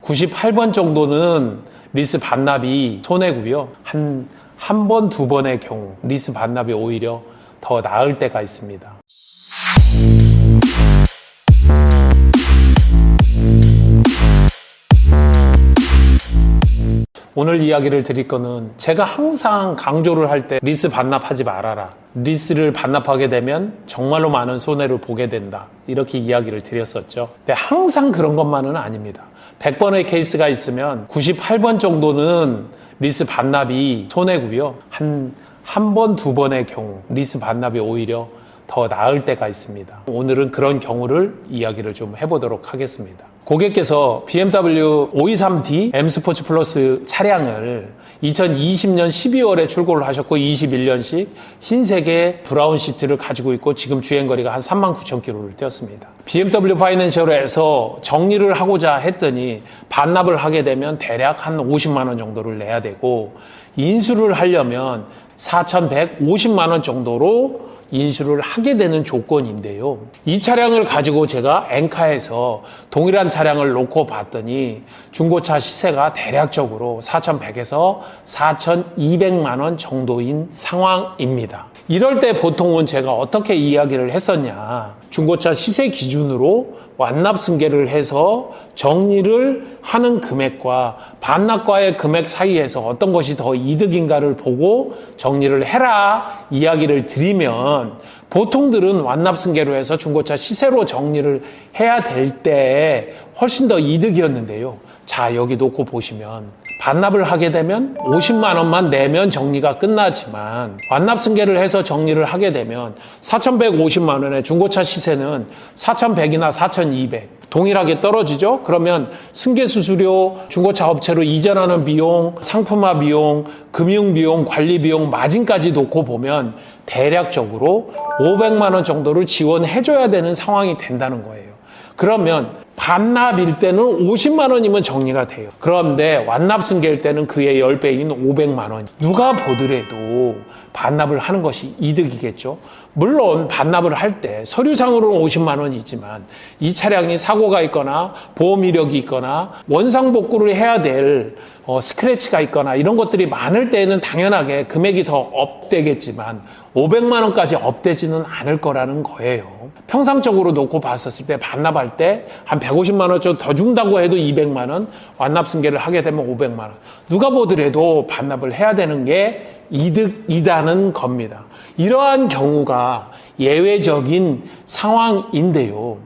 98번 정도는 리스 반납이 손해고요. 한 번, 두 번의 경우 리스 반납이 오히려 더 나을 때가 있습니다. 오늘 이야기를 드릴 거는 제가 항상 강조를 할 때 리스 반납하지 말아라. 리스를 반납하게 되면 정말로 많은 손해를 보게 된다. 이렇게 이야기를 드렸었죠. 근데 항상 그런 것만은 아닙니다. 100번의 케이스가 있으면 98번 정도는 리스 반납이 손해고요. 한 번, 두 번의 경우 리스 반납이 오히려 더 나을 때가 있습니다. 오늘은 그런 경우를 이야기를 좀 해보도록 하겠습니다. 고객께서 BMW 523D M 스포츠 플러스 차량을 2020년 12월에 출고를 하셨고 21년식 흰색의 브라운 시트를 가지고 있고 지금 주행거리가 한 39,000km를 뛰었습니다. BMW 파이낸셜에서 정리를 하고자 했더니 반납을 하게 되면 대략 한 50만 원 정도를 내야 되고 인수를 하려면 4,150만 원 정도로 인수를 하게 되는 조건인데요. 이 차량을 가지고 제가 엔카에서 동일한 차량을 놓고 봤더니 중고차 시세가 대략적으로 4,100에서 4,200만 원 정도인 상황입니다. 이럴 때 보통은 제가 어떻게 이야기를 했었냐. 중고차 시세 기준으로 완납 승계를 해서 정리를 하는 금액과 반납과의 금액 사이에서 어떤 것이 더 이득인가를 보고 정리를 해라 이야기를 드리면 보통들은 완납 승계로 해서 중고차 시세로 정리를 해야 될 때 훨씬 더 이득이었는데요. 자, 여기 놓고 보시면 반납을 하게 되면 50만 원만 내면 정리가 끝나지만 완납 승계를 해서 정리를 하게 되면 4,150만 원의 중고차 시세는 4,100이나 4,200 동일하게 떨어지죠. 그러면 승계 수수료, 중고차 업체로 이전하는 비용, 상품화 비용, 금융 비용, 관리 비용, 마진까지 놓고 보면 대략적으로 500만 원 정도를 지원해줘야 되는 상황이 된다는 거예요. 그러면 반납일 때는 50만 원이면 정리가 돼요. 그런데 완납 승계일 때는 그의 10배인 500만 원. 누가 보더라도 반납을 하는 것이 이득이겠죠. 물론 반납을 할 때 서류상으로는 50만 원이지만 이 차량이 사고가 있거나 보험 이력이 있거나 원상복구를 해야 될 스크래치가 있거나 이런 것들이 많을 때에는 당연하게 금액이 더 업되겠지만 500만 원까지 업되지는 않을 거라는 거예요. 평상적으로 놓고 봤었을 때 반납할 때 한 150만 원 정도 더 준다고 해도 200만 원, 완납 승계를 하게 되면 500만 원. 누가 보더라도 반납을 해야 되는 게 이득이다는 겁니다. 이러한 경우가 예외적인 상황인데요.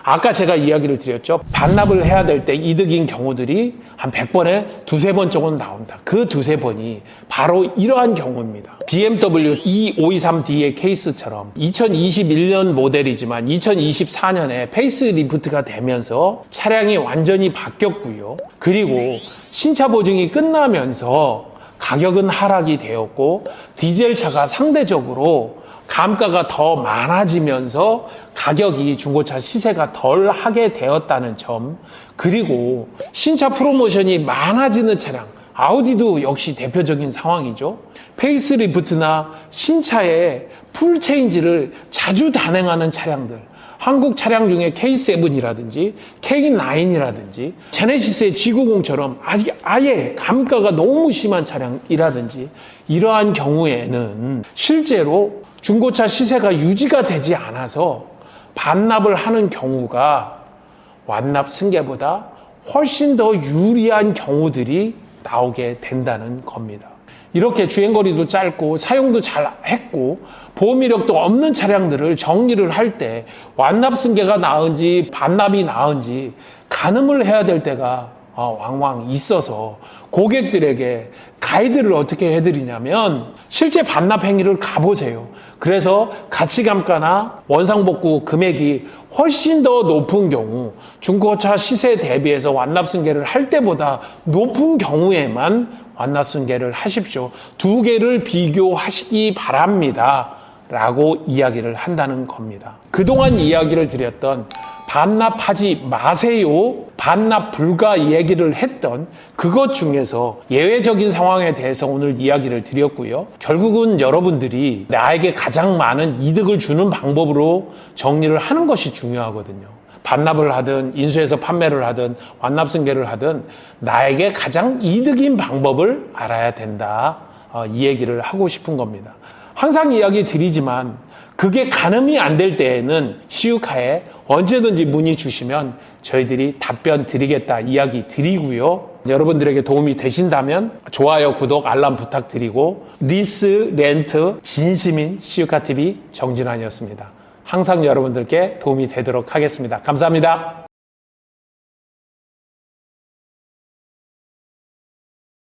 아까 제가 이야기를 드렸죠. 반납을 해야 될 때 이득인 경우들이 한 100번에 두세 번 정도는 나온다. 그 두세 번이 바로 이러한 경우입니다. BMW E523D의 케이스처럼 2021년 모델이지만 2024년에 페이스리프트가 되면서 차량이 완전히 바뀌었고요. 그리고 신차 보증이 끝나면서 가격은 하락이 되었고 디젤차가 상대적으로 감가가 더 많아지면서 가격이 중고차 시세가 덜 하게 되었다는 점, 그리고 신차 프로모션이 많아지는 차량, 아우디도 역시 대표적인 상황이죠. 페이스리프트나 신차의 풀체인지를 자주 단행하는 차량들, 한국 차량 중에 K7이라든지 K9이라든지 제네시스의 G90처럼 아예 감가가 너무 심한 차량이라든지 이러한 경우에는 실제로 중고차 시세가 유지가 되지 않아서 반납을 하는 경우가 완납 승계보다 훨씬 더 유리한 경우들이 나오게 된다는 겁니다. 이렇게 주행거리도 짧고 사용도 잘 했고 보험 이력도 없는 차량들을 정리를 할 때 완납 승계가 나은지 반납이 나은지 가늠을 해야 될 때가 왕왕 있어서 고객들에게 가이드를 어떻게 해드리냐면 실제 반납 행위를 가보세요. 그래서 가치감가나 원상복구 금액이 훨씬 더 높은 경우 중고차 시세 대비해서 완납 승계를 할 때보다 높은 경우에만 완납 승계를 하십시오. 두 개를 비교하시기 바랍니다. 라고 이야기를 한다는 겁니다. 그동안 이야기를 드렸던 반납하지 마세요, 반납 불가 얘기를 했던 그것 중에서 예외적인 상황에 대해서 오늘 이야기를 드렸고요. 결국은 여러분들이 나에게 가장 많은 이득을 주는 방법으로 정리를 하는 것이 중요하거든요. 반납을 하든 인수해서 판매를 하든 완납승계를 하든 나에게 가장 이득인 방법을 알아야 된다. 이 얘기를 하고 싶은 겁니다. 항상 이야기 드리지만 그게 가늠이 안 될 때에는 시우카에 언제든지 문의 주시면 저희들이 답변 드리겠다 이야기 드리고요. 여러분들에게 도움이 되신다면 좋아요, 구독, 알람 부탁드리고 리스, 렌트, 진심인 시우카TV 정진환이었습니다. 항상 여러분들께 도움이 되도록 하겠습니다. 감사합니다.